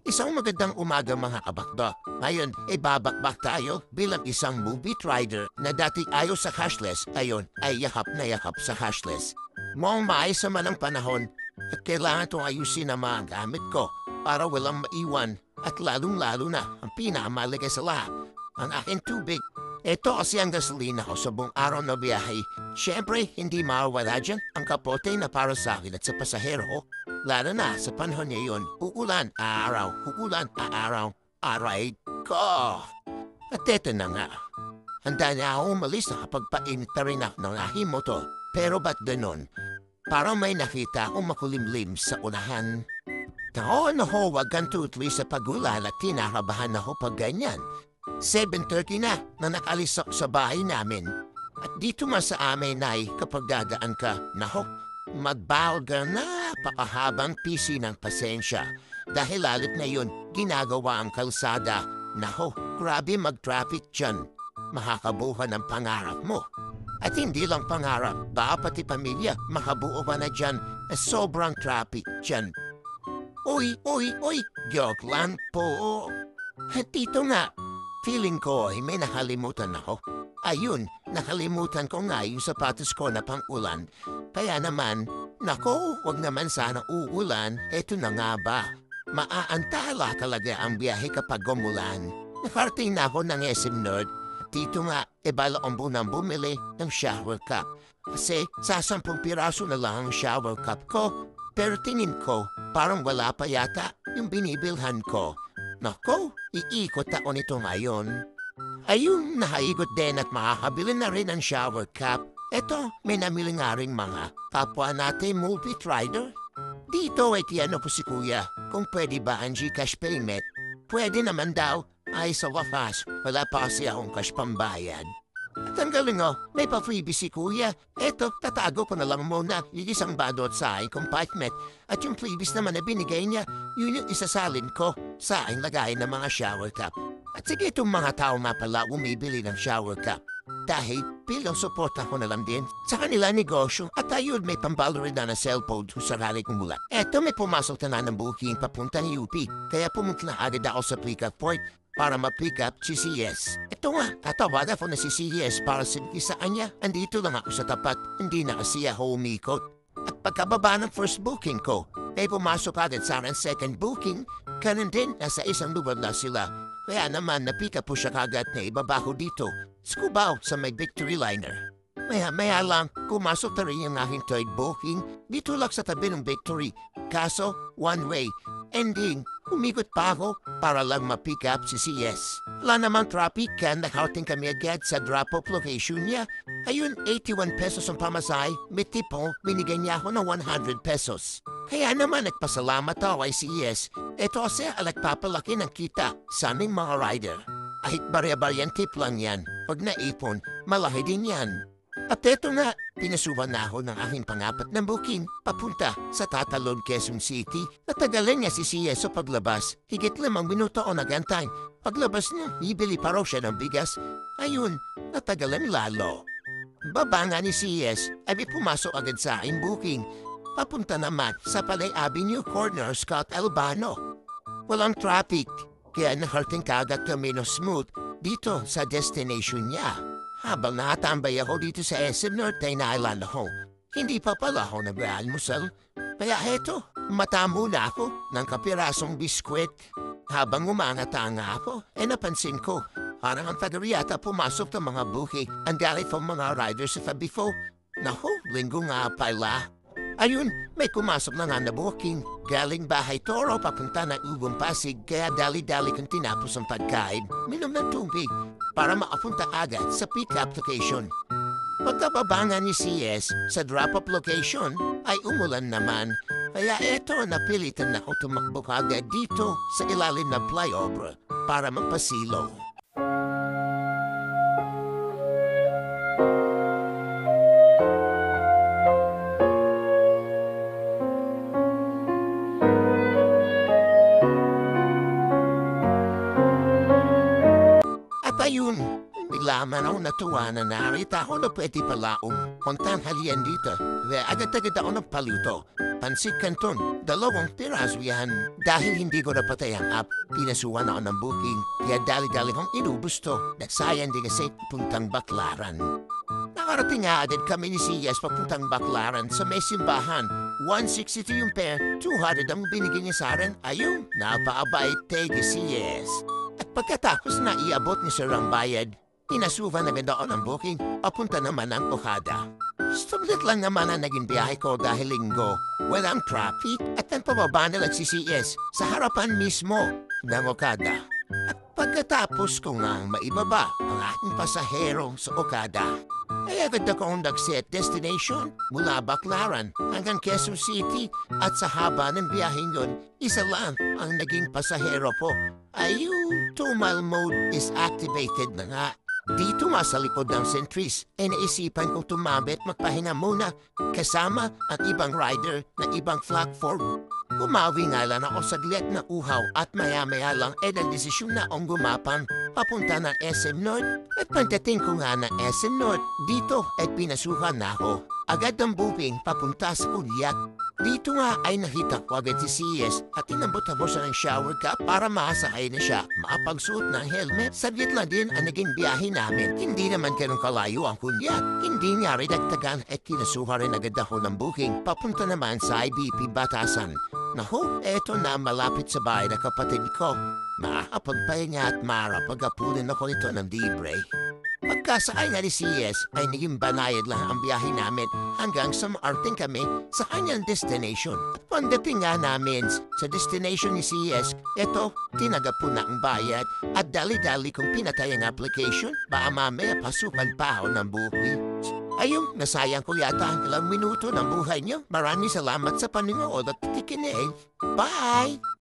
Isang magandang umaga mga kabakdo. Ngayon, babakbak tayo bilang isang movie rider na dati ayaw sa cashless, ayon ay yakap na yakap sa cashless. Mukhang maayos naman ang panahon at kailangan itong ayusin ang mga gamit ko para walang maiwan at lalong-lalo na ang pinakamalaga sa lahat, ang aking tubig. Ito kasi ang gasolina ko sa buong araw na biyahe. Siyempre, hindi mawawala dyan ang kapote na para sa akin at sa pasahero ko. Lalo na sa panahon ngayon, uulan, araw, aray ko. At eto na nga, handa na ako umalis na kapag painit na rin ako ng aking motor. Pero ba't ganon? Parang may nakita akong makulimlim sa unahan. Taon ako wag kang tutli sa pagulan at tinakabahan ako pag ganyan. 7:30 na nakalis ako sa bahay namin. At dito nga sa amin ay kapag dadaan ka, nako, magbawal ka na napakahabang pisi ng pasensya. Dahil lalit na yun, ginagawa ang kalsada. Nako, grabe mag-traffic dyan. Makakabuha ng pangarap mo. At hindi lang pangarap, baka pati pamilya, makabuo pa na dyan. Sobrang traffic dyan. Uy, joke lang po. At dito nga, feeling ko ay may nakalimutan ako. Ayun, nakalimutan ko nga yung sapatos ko na pang-ulan. Kaya naman, nako, wag naman sana uulan. Eto na nga ba? Maaantala talaga ang biyahe kapag umulan. Nakarating na ako ng SM Nerd. Dito nga, bala ang bunang bumili ng shower cup. Kasi sa 10 piraso na lang ang shower cup ko. Pero tingin ko, parang wala pa yata yung binibilhan ko. Nako, iikot ako nito ngayon. Ayun, nakaikot din at makakabili na rin ng shower cup. Eto, may namili nga rin mga kapwa natin multi-rider. Dito ay tiyano ko si kuya kung pwede ba ang Gcash payment. Pwede naman daw. Ay sa wakas, wala pa kasi akong cash pambayad. At ang galing may pa-freebie si kuya. Eto, tatago ko na lang muna yung isang badot sa aking compartment. At yung freebies naman na binigay niya, yun yung isasalin ko sa aking lagay ng mga shower cup. At sige itong mga tao nga pala umibili ng shower cup. Dahil bilang support ako na lang din sa kanila negosyo at ayun may pambalo rin na cellphone kung sarili kong mula. Eto may pumasok na ng booking papuntang UP. Kaya pumunta na agad ako sa pick-up point para ma-pick up si CS. Ito nga, tatawag ako na si CS para sinisaan niya. Andito lang ako sa tapat, hindi na kasi ako umikot. At pagkababa ng first booking ko, ay pumasok agad sa akin second booking. Ganun din, nasa isang lugar na sila. Kaya naman na-pick up po siya kagad na ibaba ko dito. Skubaw sa may Victory Liner. Maya lang, pumasok na rin yung aking third booking dito lang sa tabi ng Victory. Kaso, one way. Ending, umikot pa ako para lang ma-pick up si CS. Wala namang traffic kaya nakarating kami agad sa drop-off location niya. Ayun, 81 pesos ang pamasahe. May tipo, binigay niya ako ng 100 pesos. Kaya naman nagpasalamat ako kay CS. Ito kasi alagpapalaki ng kita sa aming mga rider. Kahit barya-baryang tip lang yan, pag naipon, malaki din yan. At eto nga, pinasuhan na ako ng aking pangapat na booking papunta sa Tatalon, Quezon City. Natagalan niya si CS sa paglabas. Higit 5 minuto o nagantay. Paglabas niya, bibili pa raw siya ng bigas. Ayun, natagalan lalo. Baba nga ni CS, ay pumasok agad sa aking booking. Papunta naman sa Palay Avenue Corner, Scott Albano. Walang traffic, kaya nakarating kagad kami no smooth dito sa destination niya. Habang nakatambay ako dito sa SM North ay nailan ako. Hindi pa pala ako nag-almusal. Kaya heto, matamo na ako ng kapirasong biskwit. Habang umangatanga ako, napansin ko, parang ang taga-riyata pumasok ng mga buki. Ang galit ng mga riders sa tabi ko. Naku, linggo nga pala. Ayun, may pumasok na nga na booking. Galing Bahay Toro papunta na Ubong Pasig kaya dali-dali kong tinapos ang pagkain. Minom ng tubig para makapunta agad sa pick-up location. Pagkababa nga ni CS sa drop-up location ay umulan naman. Kaya eto napilitan na ako tumakbo agad dito sa ilalim ng flyover para magpasilo. Ayun, bigla man ako natuwa na narita ako na pwede pala puntahan halian dito. Kaya agad-agad ako nagpaluto. Pansit Canton, 2 piraso yan. Dahil hindi ko napatay ang app, pinasuhan ako ng booking. Kaya dali-dali kong inubos to. Nasayang din kasi puntang Baclaran. Nakarating nga agad kami ni Siyas papuntang Baclaran sa may simbahan. 162 yung pair, 200 ang binigyan niya sa akin. Ayun, napaabait tegi Siyas. At pagkatapos na iabot ni Sir ang bayad, pinasuhan agad ako ng booking, papunta naman ang Okada. Stumlit lang naman ang naging biyahe ko dahil linggo. Walang traffic at ang pababa na lang si CS sa harapan mismo ng Okada. At pagkatapos ko nga maibaba ang aking pasahero sa Okada, ay agad akong nag-set destination mula Baclaran hanggang Quezon City at sa haba ng biyaheng yun, isa lang ang naging pasahero po. Ayun, 2-mile mode is activated na nga. Dito nga sa likod ng sentries, ay naisipan kong tumambit magpahinga muna kasama ang ibang rider na ibang platform. Umawi nga lang ako saglit na uhaw at maya-maya lang nagdesisyon na akong gumapan papunta ng SM North. At pagdating ko nga ng SM North, dito ay pinasukan na ako. Agad ang booking papunta sa Kulyat. Dito nga ay nakita ko agad si CS at inabot-abot siya ng shower cap para makasakay na siya. Makapagsuot ng helmet, saglit lang din ang naging biyahe namin. Hindi naman ganun kalayo ang Kulyat. Hindi nga ridagtagan at kinasuha rin agad ako ng booking papunta naman sa IBP Batasan. Naku, eto na malapit sa bahay na kapatid ko. Makakapagpahinga at marapag-apunin ako nito ng libre. Pagkasakay nga ni CS ay naging banayad lang ang biyahe namin hanggang sa maarting kami sa kanyang destination. At pagdating nga namin sa destination ni CS, eto, tinaga po na ang bayad at dali-dali kong pinatay ang application baka mamaya pasukan pa ako ng booking. Ayun, nasayang ko yata ang ilang minuto ng buhay niyo. Maraming salamat sa panonood at tikinig. Bye!